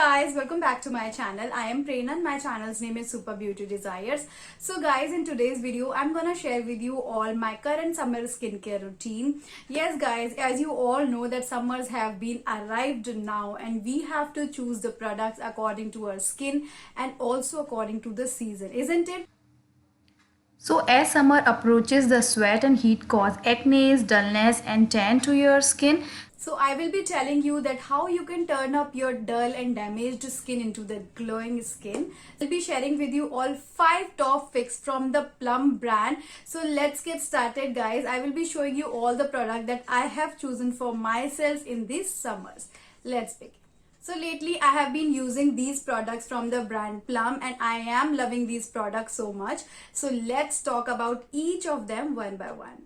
Guys, welcome back to my channel. I am Prerna and my channel's name is Super Beauty Desires. So guys, in today's video I'm gonna share with you all my current summer skincare routine. Yes guys, as you all know that summers have been arrived now and we have to choose the products according to our skin and also according to the season, isn't it? So as summer approaches, the sweat and heat cause acne, dullness and tan to your skin. So I will be telling you that how you can turn up your dull and damaged skin into the glowing skin. I'll be sharing with you all 5 top picks from the Plum brand. So let's get started guys. I will be showing you all the product that I have chosen for myself in these summers. Let's begin. So lately I have been using these products from the brand Plum and I am loving these products so much. So let's talk about each of them one by one.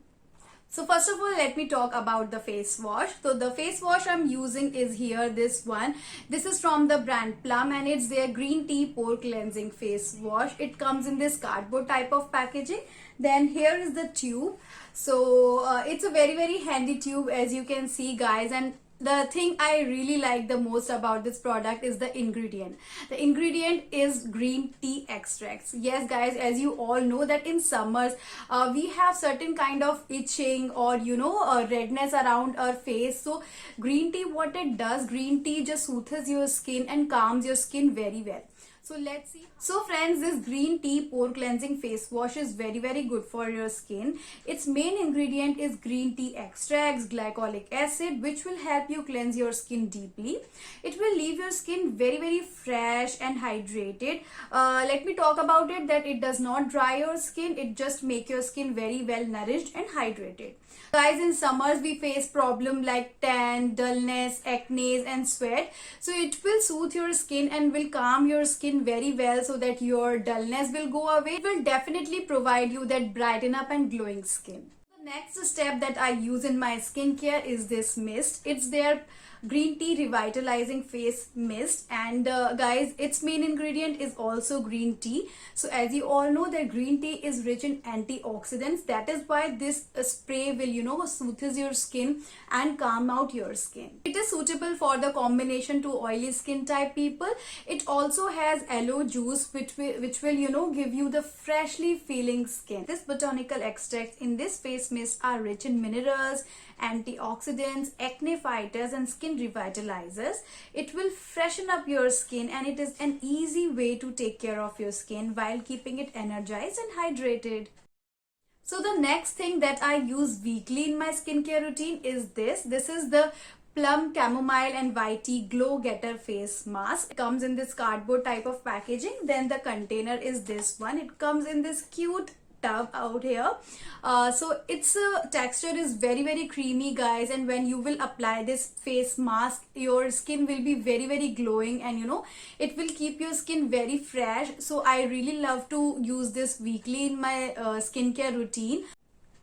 So first of all, let me talk about the face wash. So the face wash I'm using is here, this one. This is from the brand Plum and it's their green tea pore cleansing face wash. It comes in this cardboard type of packaging. Then here is the tube. So it's a very handy tube as you can see guys, and the thing I really like the most about this product is the ingredient. The ingredient is green tea extracts. Yes guys, as you all know that in summers we have certain kind of itching or redness around our face. So green tea, what it does, green tea just soothes your skin and calms your skin very well. So let's see. So friends, this green tea pore cleansing face wash is very good for your skin. Its main ingredient is green tea extracts, glycolic acid, which will help you cleanse your skin deeply. It will leave your skin very fresh and hydrated. Let me talk about it, that it does not dry your skin. It just make your skin very well nourished and hydrated. Guys, in summers we face problem like tan, dullness, acne and sweat. So it will soothe your skin and will calm your skin very well so that your dullness will go away. It will definitely provide you that brighten up and glowing skin. The next step that I use in my skincare is this mist. It's their green tea revitalizing face mist, and guys, its main ingredient is also green tea. So as you all know that green tea is rich in antioxidants. That is why this spray will soothes your skin and calm out your skin. It is suitable for the combination to oily skin type people. It also has aloe juice which will give you the freshly feeling skin. This botanical extracts in this face mist are rich in minerals, antioxidants, acne fighters and skin revitalizers. It will freshen up your skin and it is an easy way to take care of your skin while keeping it energized and hydrated. So the next thing that I use weekly in my skincare routine is this. This is the Plum Chamomile and White Tea Glow Getter Face Mask. It comes in this cardboard type of packaging. Then the container is this one. It comes in this cute tub out here. So its texture is very creamy guys, and when you will apply this face mask your skin will be very glowing, and it will keep your skin very fresh. So I really love to use this weekly in my skincare routine.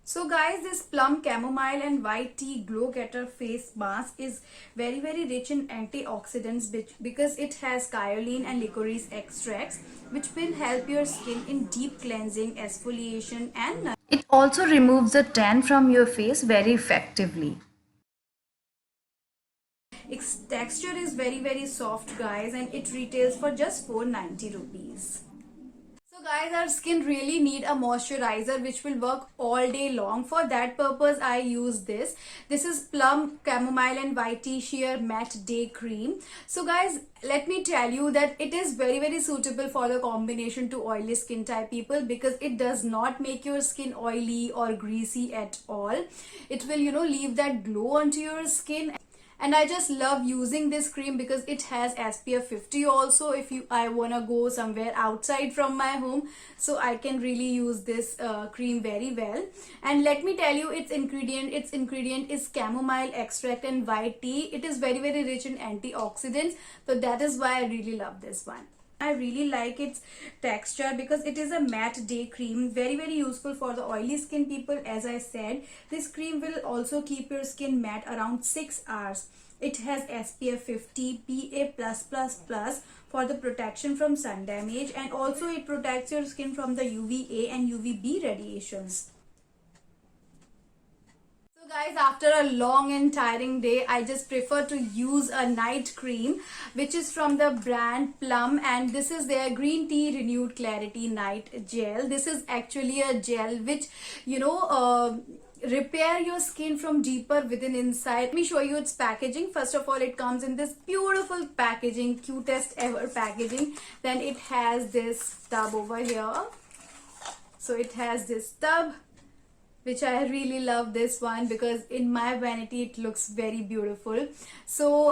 So guys, this Plum Chamomile and White Tea Glow Getter Face Mask is very rich in antioxidants because it has kaolin and licorice extracts which will help your skin in deep cleansing, exfoliation and it also removes the tan from your face very effectively. Its texture is very soft guys, and it retails for just 490 rupees. So guys, our skin really need a moisturizer which will work all day long. For that purpose I use this. This is Plum Chamomile and White Tea Sheer Matte Day Cream. So guys, let me tell you that it is very suitable for the combination to oily skin type people because it does not make your skin oily or greasy at all. It will leave that glow onto your skin. And I just love using this cream because it has SPF 50 also if I wanna go somewhere outside from my home. So I can really use this cream very well. And let me tell you its ingredient. Its ingredient is chamomile extract and white tea. It is very rich in antioxidants. So that is why I really love this one. I really like its texture because it is a matte day cream, very useful for the oily skin people. As I said, this cream will also keep your skin matte around 6 hours. It has SPF 50, PA+++ for the protection from sun damage, and also it protects your skin from the UVA and UVB radiations. Guys, after a long and tiring day, I just prefer to use a night cream which is from the brand Plum, and this is their green tea renewed clarity night gel. This is actually a gel which repair your skin from deeper within inside. Let me show you its packaging. First of all, it comes in this beautiful packaging, cutest ever packaging. Then it has this tub over here. So it has this tub, which I really love this one because in my vanity it looks very beautiful. So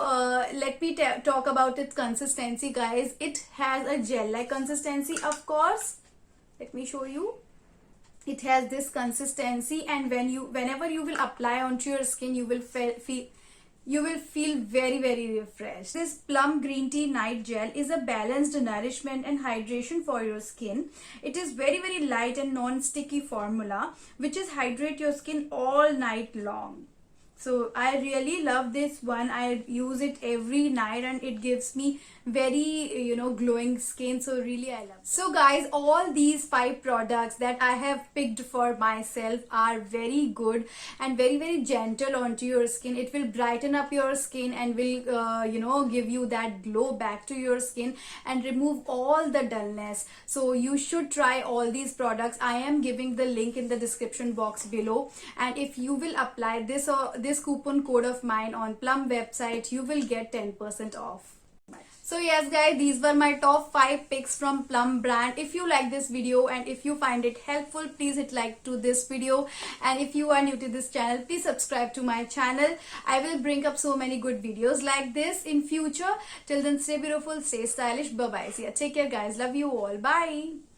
let me talk about its consistency, guys. It has a gel-like consistency, of course. Let me show you. It has this consistency, and whenever you will apply onto your skin, you will feel very refreshed. This Plum green tea night gel is a balanced nourishment and hydration for your skin. It is very light and non-sticky formula which is hydrate your skin all night long. So I really love this one. I use it every night and it gives me very glowing skin. So really I love it. So guys, all these 5 products that I have picked for myself are very good and very gentle onto your skin. It will brighten up your skin and will give you that glow back to your skin and remove all the dullness. So you should try all these products. I am giving the link in the description box below, and if you will apply this coupon code of mine on Plum website, you will get 10% off. So yes guys, these were my top 5 picks from Plum brand. If you like this video and if you find it helpful, please hit like to this video, and if you are new to this channel, please subscribe to my channel. I will bring up so many good videos like this in future. Till then, stay beautiful, stay stylish. Bye bye. See ya. Take care guys. Love you all. Bye.